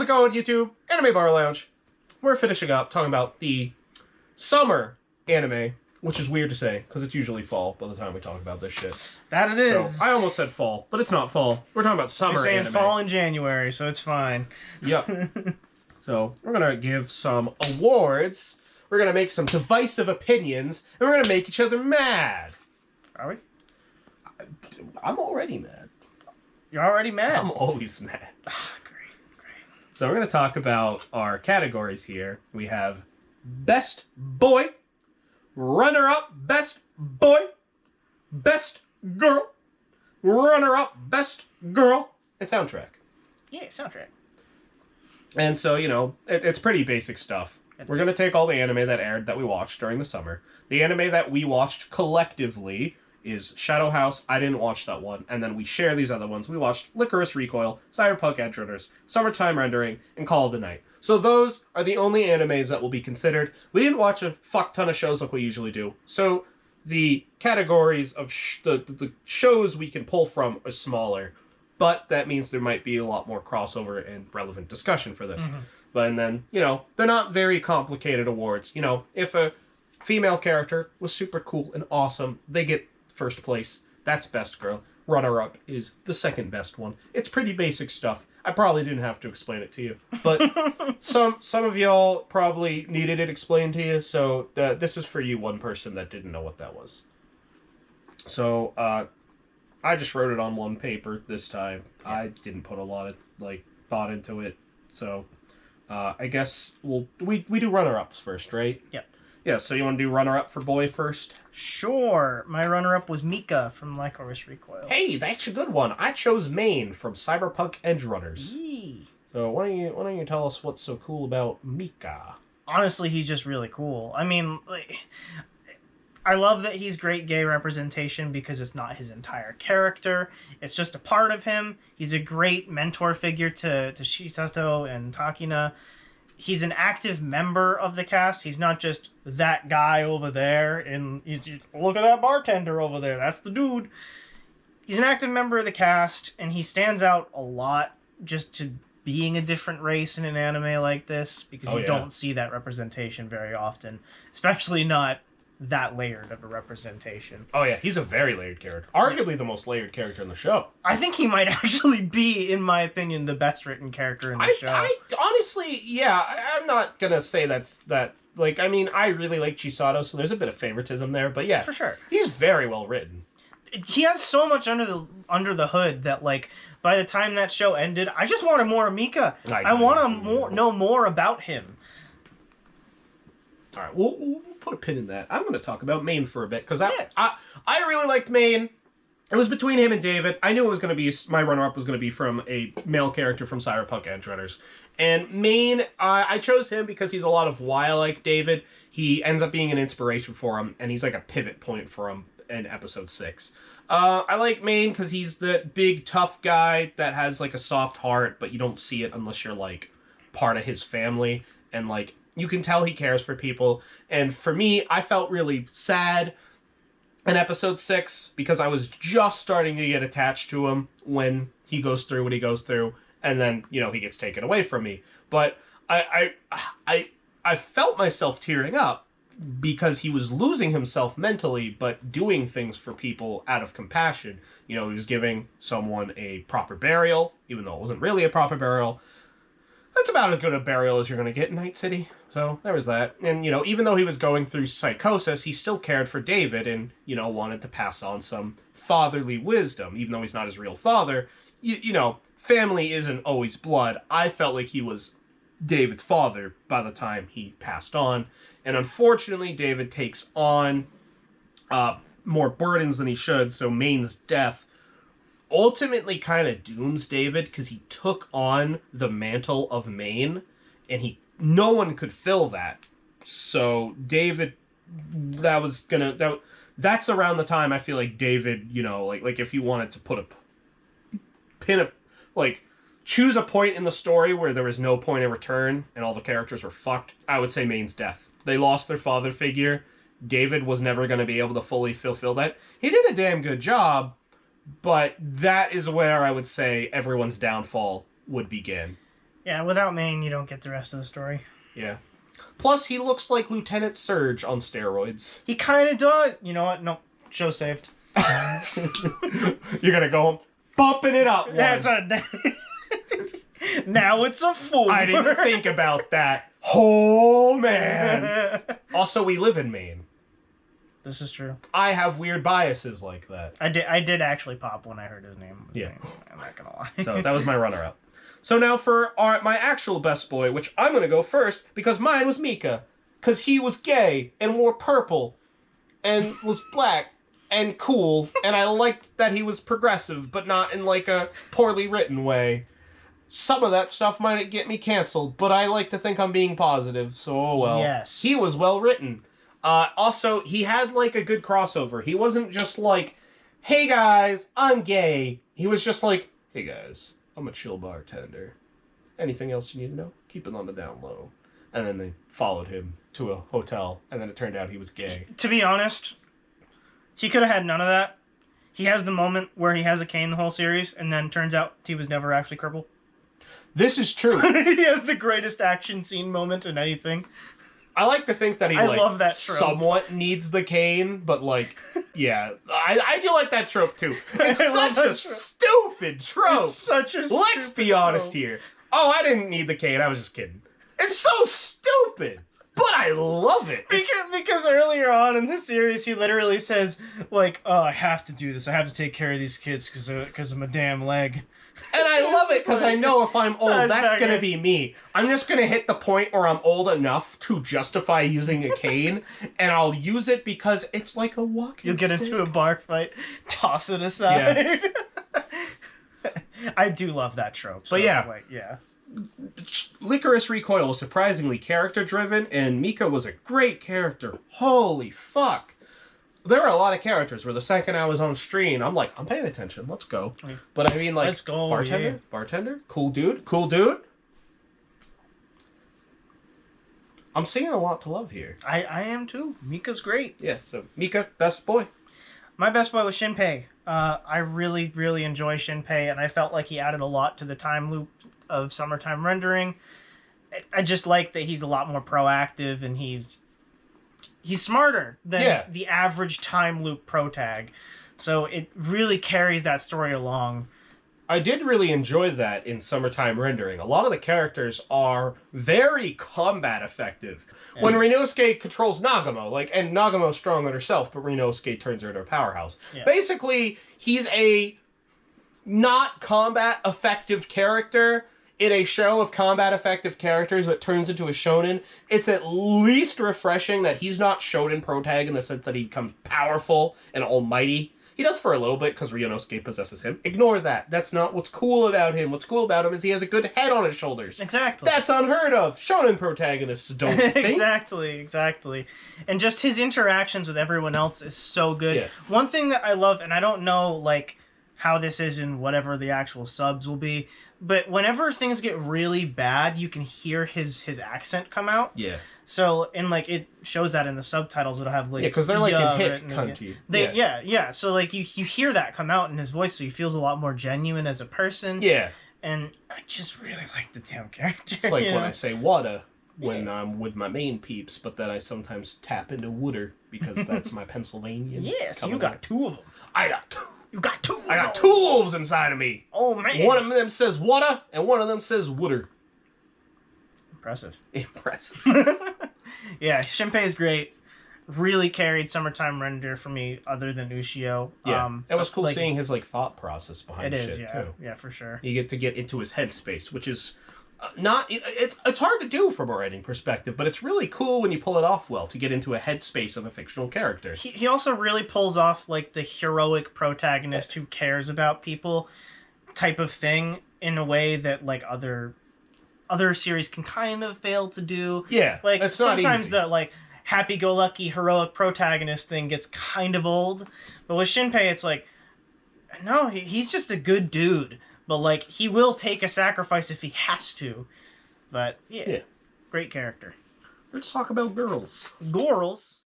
going, YouTube? Anime Bar Lounge. We're finishing up talking about the summer anime, which is weird to say because it's usually fall by the time we talk about this shit. That it is. So, I almost said fall, but it's not fall. We're talking about summer You're saying anime. fall in January, so it's fine. Yep. So we're gonna give some awards. We're gonna make some divisive opinions, and we're gonna make each other mad. Are we? I'm already mad. You're already mad. I'm always mad. Great. So we're going to talk about our categories here. We have Best Boy, Runner-Up Best Boy, Best Girl, Runner-Up Best Girl, and Soundtrack. Yeah, soundtrack. And so, you know, it's pretty basic stuff. We're going to take all the anime that aired that we watched during the summer. The anime that we watched collectively is Shadow House. I didn't watch that one. And then we share these other ones. We watched Licorice Recoil, Cyberpunk Edge Runners, Summertime Rendering, and Call of the Night. So those are the only animes that will be considered. We didn't watch a fuck ton of shows like we usually do. So the categories of the shows we can pull from are smaller. But that means there might be a lot more crossover and relevant discussion for this. Mm-hmm. But and then, you know, they're not very complicated awards. You know, if a female character was super cool and awesome, they get first place. That's best girl. Runner-up is the second best one. It's pretty basic stuff. I probably didn't have to explain it to you, but some of y'all probably needed it explained to you. So this is for you, one person that didn't know what that was. So I just wrote it on one paper this time. Yeah. I didn't put a lot of thought into it. So I guess we do runner-ups first, right? Yep. Yeah, so you want to do runner-up for boy first? Sure. My runner-up was Mika from Licorice Recoil. Hey, that's a good one. I chose Main from Cyberpunk Edge Runners. Yee. So why don't you tell us what's so cool about Mika? Honestly, he's just really cool. I mean, I love that he's great gay representation because it's not his entire character. It's just a part of him. He's a great mentor figure to Shisato and Takina. He's an active member of the cast. He's not just that guy over there, and he's just, look at that bartender over there. That's the dude. He's an active member of the cast, and he stands out a lot just to being a different race in an anime like this, because you don't see that representation very often, especially not that layered of a representation. Oh yeah, he's a very layered character. Arguably the most layered character in the show. I think he might actually be, in my opinion, the best written character in the show. I honestly, yeah, I'm not gonna say that. Like, I mean, I really like Chisato, so there's a bit of favoritism there. But yeah, for sure, he's very well written. He has so much under the hood that, like, by the time that show ended, I just wanted more of Mika. I want to know more about him. All right, we'll put a pin in that. I'm going to talk about Main for a bit, because I really liked Main. It was between him and David. I knew it was going to be, my runner-up was going to be from a male character from Cyberpunk Edge Runners. And Main, I chose him because he's a lot of why I like David. He ends up being an inspiration for him, and he's like a pivot point for him in episode 6. I like Main because he's the big, tough guy that has, like, a soft heart, but you don't see it unless you're, like, part of his family. And, like, you can tell he cares for people. And for me, I felt really sad in episode 6 because I was just starting to get attached to him when he goes through what he goes through, and then, you know, he gets taken away from me. But I felt myself tearing up because he was losing himself mentally, but doing things for people out of compassion. You know, he was giving someone a proper burial, even though it wasn't really a proper burial. That's about as good a burial as you're going to get in Night City. So there was that. And, you know, even though he was going through psychosis, he still cared for David and, you know, wanted to pass on some fatherly wisdom. Even though he's not his real father, you know, family isn't always blood. I felt like he was David's father by the time he passed on. And unfortunately, David takes on more burdens than he should, so Main's death ultimately kind of dooms David because he took on the mantle of Main, and no one could fill that. So David, that's around the time I feel like David, you know, like if you wanted to put choose a point in the story where there was no point of return and all the characters were fucked, I would say Main's death. They lost their father figure. David was never going to be able to fully fulfill that. He did a damn good job, but that is where I would say everyone's downfall would begin. Yeah, without Maine, you don't get the rest of the story. Yeah. Plus, he looks like Lieutenant Surge on steroids. He kind of does. You know what? No, show saved. You're gonna go bumping it up. That's One. a. Now it's a 4. I didn't think about that. Oh man. Also, we live in Maine. This is true. I have weird biases like that. I did actually pop when I heard his name. Yeah. I'm not gonna lie. So that was my runner-up. So now for my actual best boy, which I'm gonna go first because mine was Mika, because he was gay and wore purple, and was black and cool, and I liked that he was progressive, but not in like a poorly written way. Some of that stuff might get me canceled, but I like to think I'm being positive, so oh well. Yes. He was well written. Also, he had like a good crossover. He wasn't just like, hey guys, I'm gay. He was just like, hey guys, I'm a chill bartender. Anything else you need to know? Keep it on the down low. And then they followed him to a hotel, and then it turned out he was gay. To be honest, he could have had none of that. He has the moment where he has a cane the whole series, and then turns out he was never actually crippled. This is true. He has the greatest action scene moment in anything. I like to think that he I love that trope. somewhat needs the cane, but like, yeah, I do like that trope too. It's I love such a that trope. stupid trope. It's such a Let's stupid be honest trope. here. Oh, I didn't need the cane. I was just kidding. It's so stupid, but I love it. It's- Because earlier on in the series, he literally says, like, oh, I have to do this. I have to take care of these kids because of my damn leg. And I love it because I know if I'm old, Ties that's back going to in. be me. I'm just going to hit the point where I'm old enough to justify using a cane, and I'll use it because it's like a walking You'll get stick. into a bar fight, toss it aside. I do love that trope. So, But yeah. like, yeah. Licorice Recoil was surprisingly character-driven, and Mika was a great character. Holy fuck. There were a lot of characters where the second I was on screen, I'm like, I'm paying attention, let's go. But I mean, like, Let's go, bartender? yeah. Bartender? Cool dude? I'm seeing a lot to love here. I am too. Mika's great. Yeah, so Mika, best boy. My best boy was Shinpei. I really, really enjoy Shinpei, and I felt like he added a lot to the time loop of Summertime Rendering. I just like that he's a lot more proactive, and he's smarter than the average time loop protag. So it really carries that story along. I did really enjoy that in Summertime Rendering. A lot of the characters are very combat effective. Yeah. When Rinosuke controls Nagamo, and Nagamo's strong on herself, but Rinosuke turns her into a powerhouse. Yeah. Basically, he's a not combat effective character in a show of combat effective characters that turns into a shonen. It's at least refreshing that he's not shonen protag in the sense that he becomes powerful and almighty. He does for a little bit because Ryonosuke possesses him. Ignore that. That's not what's cool about him. What's cool about him is he has a good head on his shoulders. Exactly. That's unheard of. Shonen protagonists don't think. Exactly. And just his interactions with everyone else is so good. Yeah. One thing that I love, and I don't know, like, how this is in whatever the actual subs will be, but whenever things get really bad, you can hear his accent come out. Yeah. So, and like it shows that in the subtitles, it'll have like Yeah, because they're like "yeah" in hit written as- country. Yeah. So like you hear that come out in his voice, so he feels a lot more genuine as a person. Yeah. And I just really like the damn character. It's like you when know? I say wada when I'm with my main peeps, but then I sometimes tap into wooder because that's my Pennsylvanian. Yes, coming you got out. two of them. I got two. You got two. I got of two them. wolves inside of me. Oh man. One of them says wada, and one of them says wooder. Impressive. Impressive. Yeah, Shinpei is great. Really carried Summertime Render for me, other than Ushio. Yeah, it was cool like, seeing his thought process behind It is, shit yeah, too. yeah, for sure. You get into his headspace, which is it's hard to do from a writing perspective, but it's really cool when you pull it off well to get into a headspace of a fictional character. He also really pulls off like the heroic protagonist who cares about people type of thing in a way that like other series can kind of fail to do. Yeah, Like it's not sometimes easy. the like happy-go-lucky heroic protagonist thing gets kind of old, but with Shinpei it's like no, he's just a good dude, but like he will take a sacrifice if he has to. But yeah. Great character. Let's talk about girls. Girls.